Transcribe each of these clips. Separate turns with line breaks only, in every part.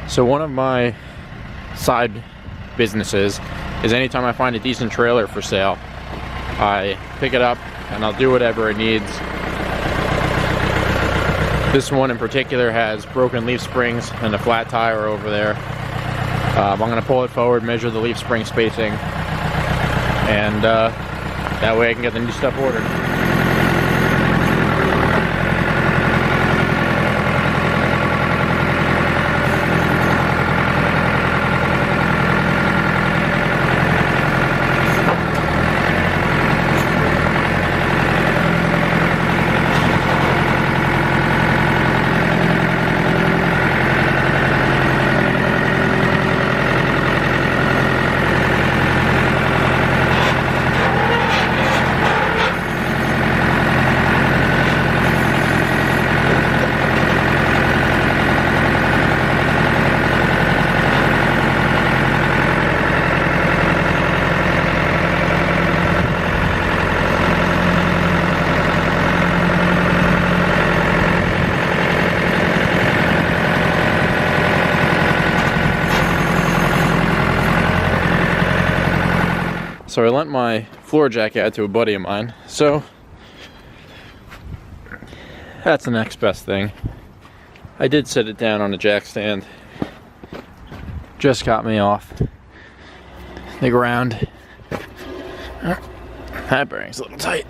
So one of my side businesses is anytime I find a decent trailer for sale, I pick it up and I'll do whatever it needs. This one in particular has broken leaf springs and a flat tire over there. I'm going to pull it forward, measure the leaf spring spacing, and that way I can get the new stuff ordered. So I lent my floor jack out to a buddy of mine, so that's the next best thing. I did set it down on a jack stand. Just got me off the ground. That bearing's a little tight.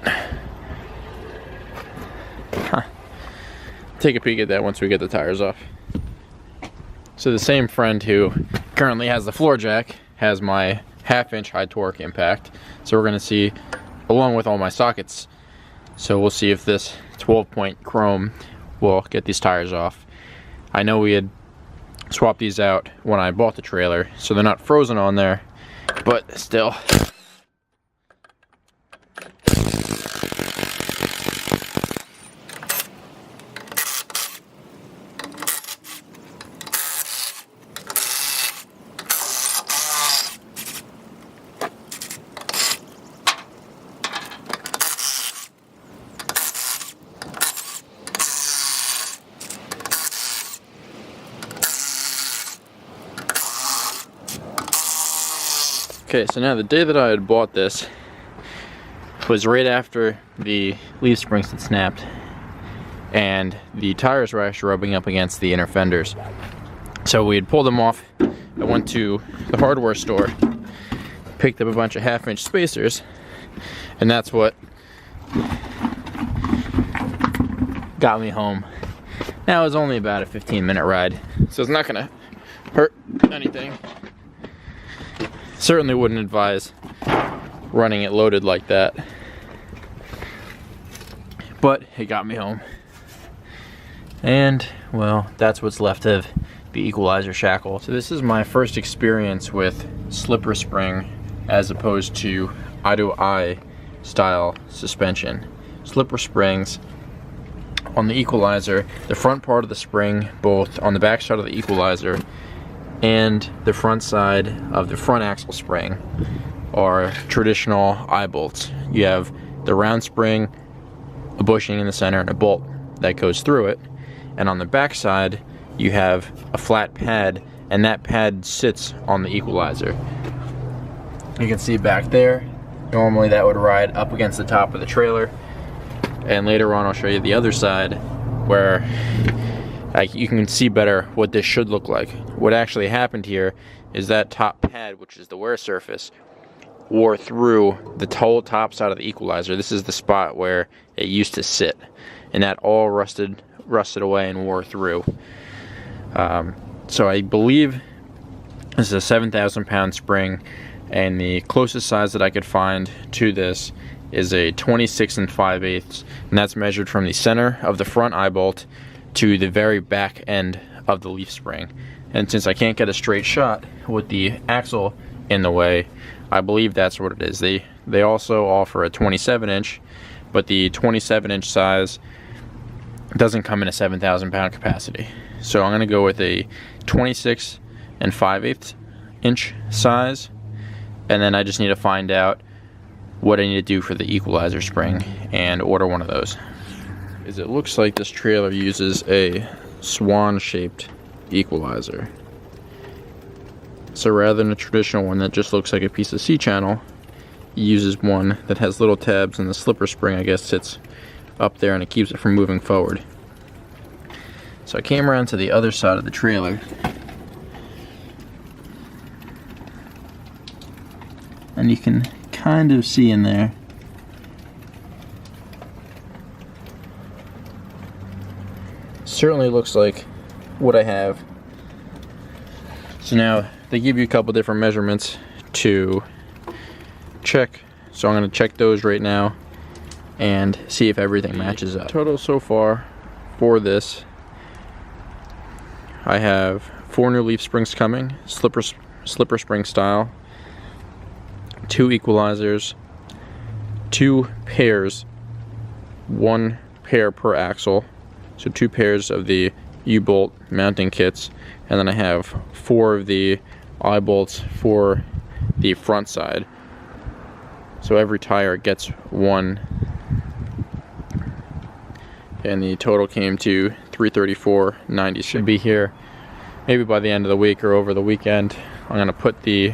Take a peek at that once we get the tires off. So the same friend who currently has the floor jack has my 1/2 inch high torque impact. So we're going to see, along with all my sockets, so we'll see if this 12-point chrome will get these tires off. I know we had swapped these out when I bought the trailer, so they're not frozen on there, but still. Okay, so now the day that I had bought this was right after the leaf springs had snapped and the tires were actually rubbing up against the inner fenders. So we had pulled them off. I went to the hardware store, picked up a bunch of 1/2 inch spacers, and that's what got me home. Now it was only about a 15-minute ride, so it's not gonna hurt anything. Certainly wouldn't advise running it loaded like that, but it got me home. And well, that's what's left of the equalizer shackle. So this is my first experience with slipper spring as opposed to eye-to-eye style suspension. Slipper springs on the equalizer, the front part of the spring, both on the back side of the equalizer and the front side of the front axle spring, are traditional eye bolts. You have the round spring, a bushing in the center, and a bolt that goes through it. And on the back side, you have a flat pad, and that pad sits on the equalizer. You can see back there, normally that would ride up against the top of the trailer. And later on, I'll show you the other side where you can see better what this should look like. What actually happened here is that top pad, which is the wear surface, wore through the whole top side of the equalizer. This is the spot where it used to sit, and that all rusted away and wore through. So I believe this is a 7,000 pound spring, and the closest size that I could find to this is a 26 5/8, and that's measured from the center of the front eye bolt to the very back end of the leaf spring. And since I can't get a straight shot with the axle in the way, I believe that's what it is. They also offer a 27 inch, but the 27 inch size doesn't come in a 7,000 pound capacity. So I'm gonna go with a 26 5/8 inch size, and then I just need to find out what I need to do for the equalizer spring and order one of those. It looks like this trailer uses a swan shaped equalizer. So rather than a traditional one that just looks like a piece of C-channel, he uses one that has little tabs, and the slipper spring, I guess, sits up there and it keeps it from moving forward. So I came around to the other side of the trailer, and you can kind of see in there certainly looks like what I have. So now they give you a couple different measurements to check, so I'm going to check those right now and see if everything matches up. Total so far for this, I have 4 new leaf springs coming, slipper spring style, 2 equalizers, 2 pairs, 1 pair per axle, so 2 pairs of the U-bolt mounting kits, and then I have 4 of the eye bolts for the front side. So every tire gets 1, and the total came to $334.90. Should be here maybe by the end of the week or over the weekend. I'm gonna put the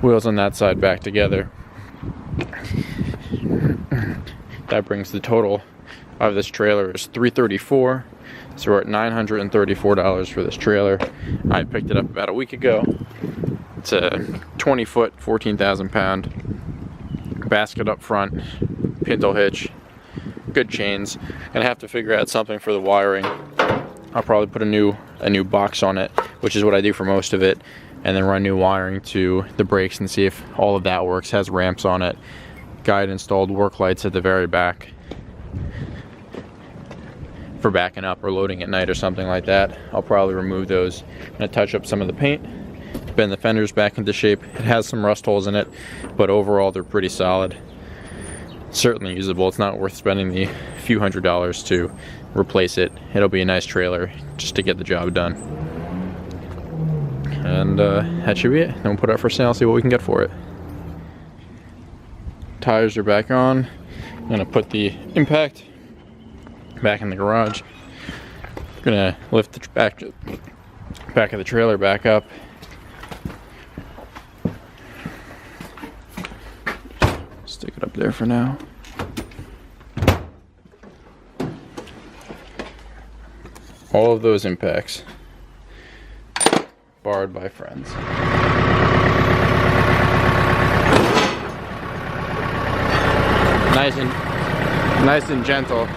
wheels on that side back together. That brings the total of this trailer is $334. So we're at $934 for this trailer. I picked it up about a week ago. It's a 20-foot, 14,000-pound basket up front, pinto hitch, good chains. Gonna have to figure out something for the wiring. I'll probably put a new box on it, which is what I do for most of it, and then run new wiring to the brakes and see if all of that works. Has ramps on it. Guy installed work lights at the very back for backing up or loading at night or something like that. I'll probably remove those. I'm gonna touch up some of the paint, bend the fenders back into shape. It has some rust holes in it, but overall they're pretty solid. Certainly usable. It's not worth spending the few $100s to replace it. It'll be a nice trailer just to get the job done. And that should be it. Then we'll put it up for sale, see what we can get for it. Tires are back on. I'm gonna put the impact back in the garage. I'm gonna lift the back of the trailer back up. Stick it up there for now. All of those impacts borrowed by friends. Nice and gentle.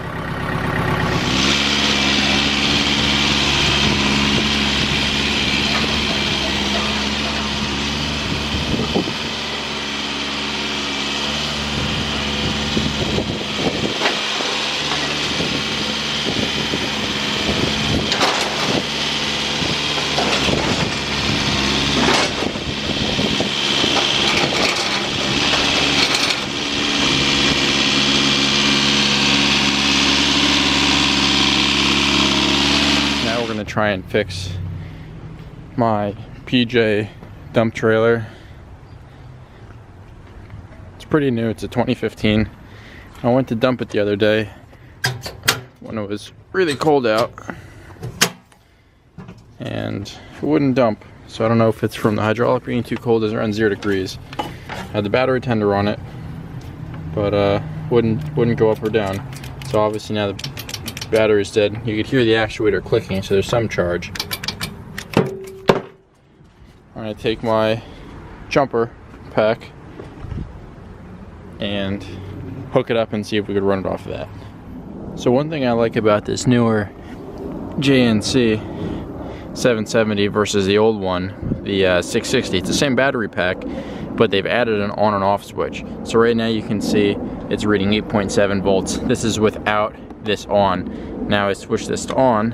Try and fix my PJ dump trailer. It's pretty new. It's a 2015. I went to dump it the other day when it was really cold out, and it wouldn't dump. So I don't know if it's from the hydraulic being too cold. It's around 0 degrees. I had the battery tender on it, but wouldn't go up or down. So obviously now the battery's dead. You could hear the actuator clicking, so there's some charge. I'm gonna take my jumper pack and hook it up and see if we could run it off of that. So one thing I like about this newer JNC 770 versus the old one, the 660, it's the same battery pack, but they've added an on and off switch. So right now you can see it's reading 8.7 volts. This is without this on. Now I switch this to on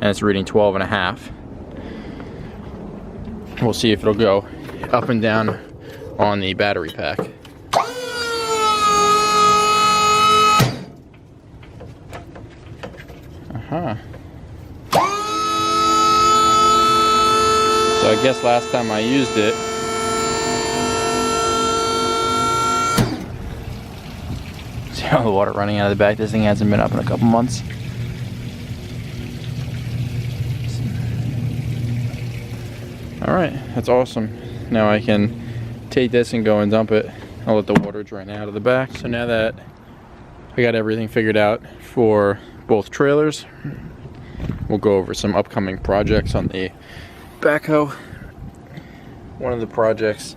and it's reading 12.5. We'll see if it'll go up and down on the battery pack. So I guess last time I used it, see all the water running out of the back. This thing hasn't been up in a couple months. All right, that's awesome. Now I can take this and go and dump it. I'll let the water drain out of the back. So now that I got everything figured out for both trailers, we'll go over some upcoming projects on the backhoe. One of the projects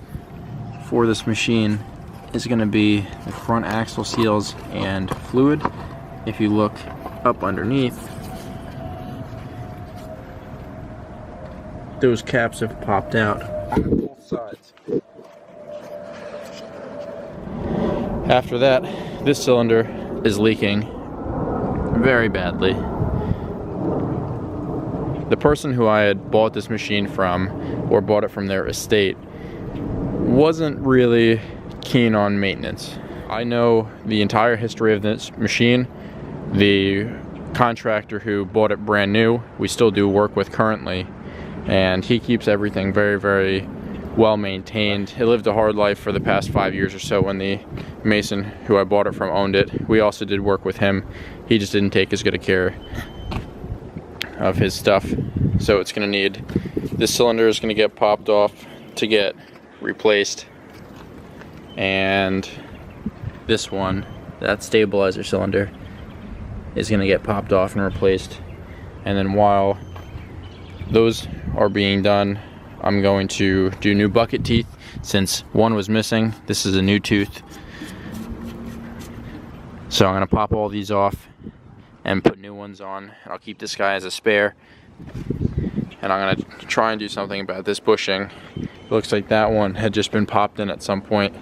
for this machine is going to be the front axle seals and fluid. If you look up underneath, those caps have popped out on both sides. After that, this cylinder is leaking very badly. The person who I had bought this machine from, or bought it from their estate, wasn't really keen on maintenance. I know the entire history of this machine. The contractor who bought it brand new, we still do work with currently, and he keeps everything very, very well maintained. It lived a hard life for the past 5 years or so when the mason who I bought it from owned it. We also did work with him. He just didn't take as good a care of his stuff. So it's going to need, this cylinder is going to get popped off to get replaced, and this one, that stabilizer cylinder, is going to get popped off and replaced. And then while those are being done, I'm going to do new bucket teeth since one was missing. This is a new tooth. So I'm going to pop all these off and put new ones on, and I'll keep this guy as a spare. And I'm going to try and do something about this bushing. It looks like that one had just been popped in at some point.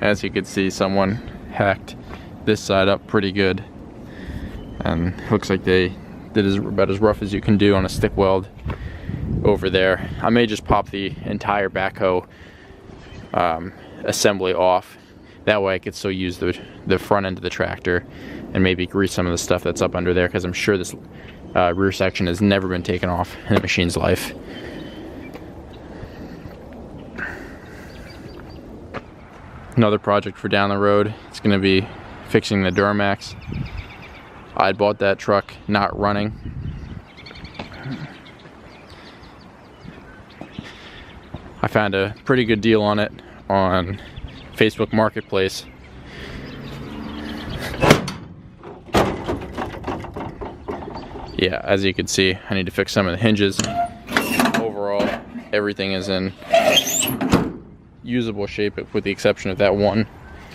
As you can see, someone hacked this side up pretty good. And it looks like they did about as rough as you can do on a stick weld over there. I may just pop the entire backhoe assembly off. That way I could still use the front end of the tractor and maybe grease some of the stuff that's up under there, because I'm sure this rear section has never been taken off in the machine's life. Another project for down the road, it's going to be fixing the Duramax. I bought that truck not running. I found a pretty good deal on it on Facebook Marketplace. Yeah, as you can see, I need to fix some of the hinges. Overall, everything is in usable shape with the exception of that one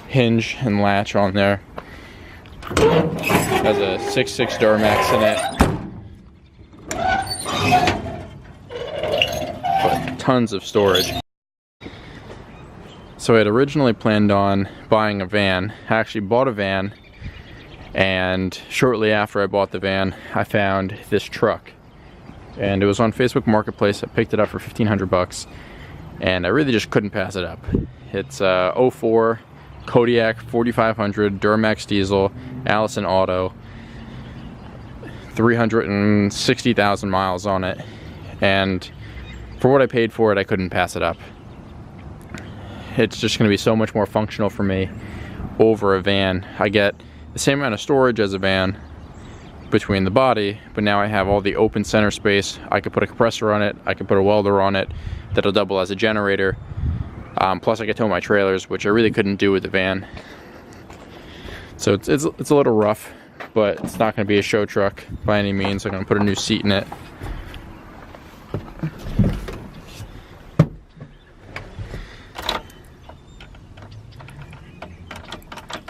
hinge and latch on there. Has a 6.6 Duramax in it. But tons of storage. So I had originally planned on buying a van. I actually bought a van, and shortly after I bought the van, I found this truck. And it was on Facebook Marketplace. I picked it up for 1,500 bucks, and I really just couldn't pass it up. It's 04 Kodiak 4500 Duramax diesel, Allison Auto, 360,000 miles on it, and for what I paid for it, I couldn't pass it up. It's just going to be so much more functional for me over a van. I get the same amount of storage as a van between the body, but now I have all the open center space. I could put a compressor on it, I could put a welder on it that'll double as a generator. Plus I could tow my trailers, which I really couldn't do with the van. So it's a little rough, but it's not going to be a show truck by any means. I'm going to put a new seat in it.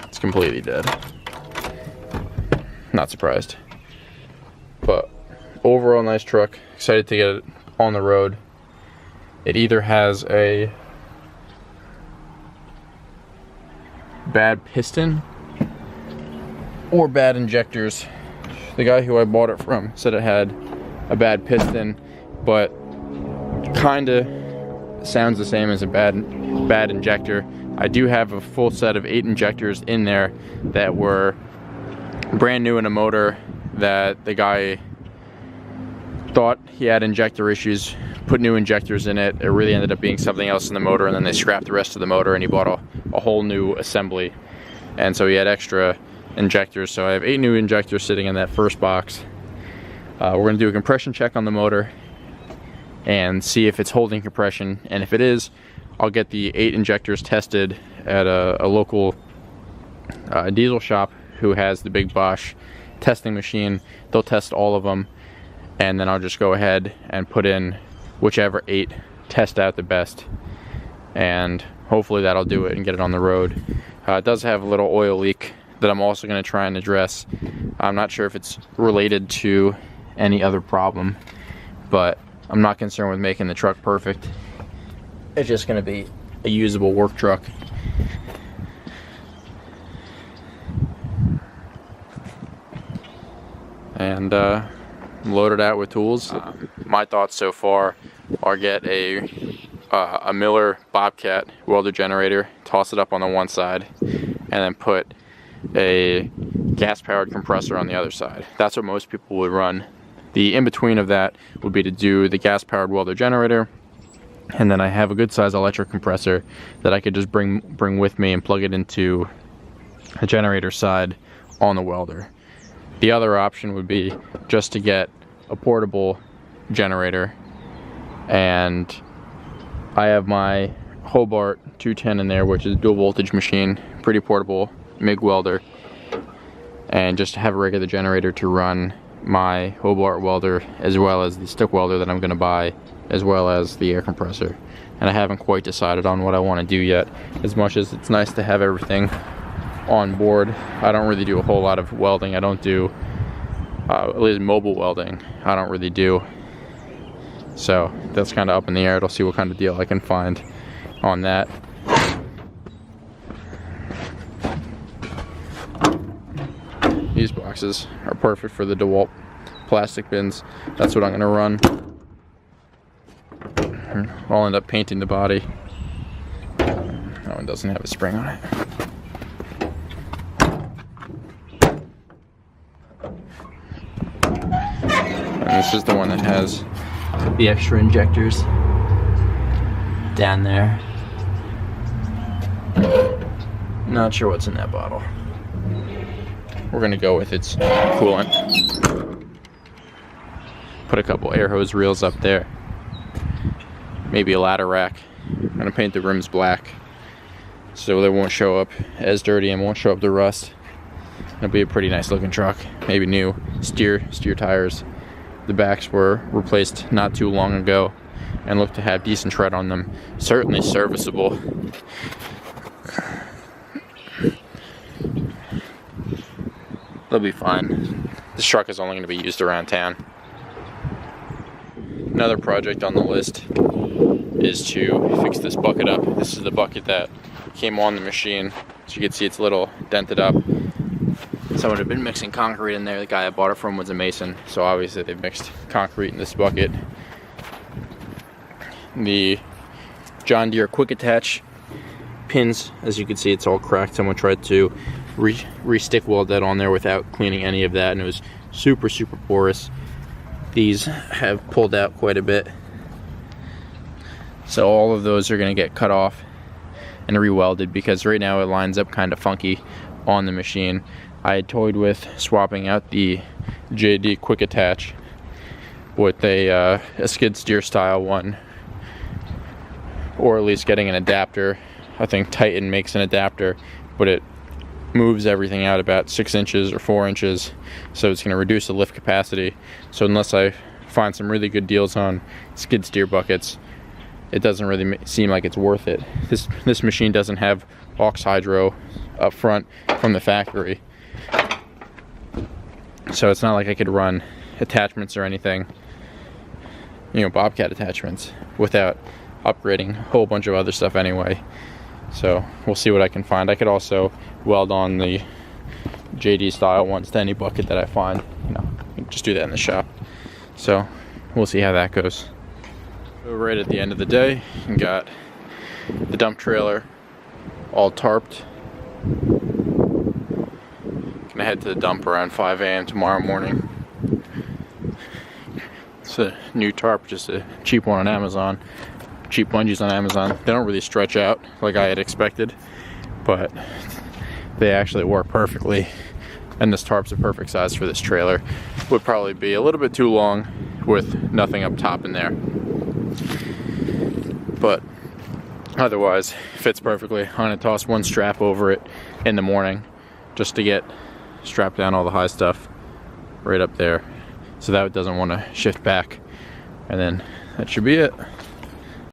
It's completely dead. Not surprised. But overall, nice truck. Excited to get it on the road. It either has a bad piston or bad injectors. The guy who I bought it from said it had a bad piston, but kinda sounds the same as a bad injector. I do have a full set of 8 injectors in there that were brand new in a motor that the guy thought he had injector issues, put new injectors in it. It really ended up being something else in the motor, and then they scrapped the rest of the motor and he bought a whole new assembly. And so he had extra injectors. So I have 8 new injectors sitting in that first box. We're going to do a compression check on the motor and see if it's holding compression. And if it is, I'll get the 8 injectors tested at a local diesel shop who has the big Bosch testing machine. They'll test all of them, and then I'll just go ahead and put in whichever 8 test out the best, and hopefully that'll do it and get it on the road. It does have a little oil leak that I'm also going to try and address. I'm not sure if it's related to any other problem, but I'm not concerned with making the truck perfect. It's just going to be a usable work truck. And load it out with tools. My thoughts so far are get a Miller Bobcat welder generator, toss it up on the one side, and then put a gas-powered compressor on the other side. That's what most people would run. The in-between of that would be to do the gas-powered welder generator, and then I have a good-sized electric compressor that I could just bring with me and plug it into a generator side on the welder. The other option would be just to get a portable generator, and I have my Hobart 210 in there, which is a dual voltage machine, pretty portable MIG welder, and just have a regular generator to run my Hobart welder as well as the stick welder that I'm going to buy, as well as the air compressor. And I haven't quite decided on what I want to do yet. As much as it's nice to have everything on board, I don't really do a whole lot of welding. I don't do at least mobile welding. I don't really do. So that's kind of up in the air. I'll see what kind of deal I can find on that. These boxes are perfect for the DeWalt plastic bins. That's what I'm going to run. I'll end up painting the body. That one doesn't have a spring on it. And this is the one that has the extra injectors down there. Not sure what's in that bottle. We're gonna go with its coolant. Put a couple air hose reels up there. Maybe a ladder rack. I'm gonna paint the rims black so they won't show up as dirty and won't show up the rust. It'll be a pretty nice looking truck. Maybe new steer tires. The backs were replaced not too long ago and look to have decent tread on them. Certainly serviceable. They'll be fine. This truck is only going to be used around town. Another project on the list is to fix this bucket up. This is the bucket that came on the machine. As you can see, it's a little dented up. Someone had been mixing concrete in there. The guy I bought it from was a mason, so obviously they mixed concrete in this bucket. The John Deere quick attach pins, as you can see, it's all cracked. Someone tried to re-stick weld that on there without cleaning any of that, and it was super porous. These have pulled out quite a bit, so all of those are going to get cut off and re-welded, because right now it lines up kind of funky on the machine. I had toyed with swapping out the JD quick attach with a skid steer style one, or at least getting an adapter. I think Titan makes an adapter, but it moves everything out about 6 inches or 4 inches, so it's going to reduce the lift capacity. So unless I find some really good deals on skid steer buckets, it doesn't really seem like it's worth it. This machine doesn't have aux hydro up front from the factory, so it's not like I could run attachments or anything, you know, Bobcat attachments, without upgrading a whole bunch of other stuff anyway. So we'll see what I can find. I could also weld on the JD style ones to any bucket that I find. You know, just do that in the shop. So we'll see how that goes. So right at the end of the day, we got the dump trailer all tarped. Gonna head to the dump around 5 a.m. tomorrow morning. It's a new tarp, just a cheap one on Amazon. Cheap bungees on Amazon. They don't really stretch out like I had expected, but they actually work perfectly. And this tarp's a perfect size for this trailer. Would probably be a little bit too long with nothing up top in there. But otherwise, fits perfectly. I'm gonna toss one strap over it in the morning just to get strapped down all the high stuff right up there so that it doesn't want to shift back, and then that should be it.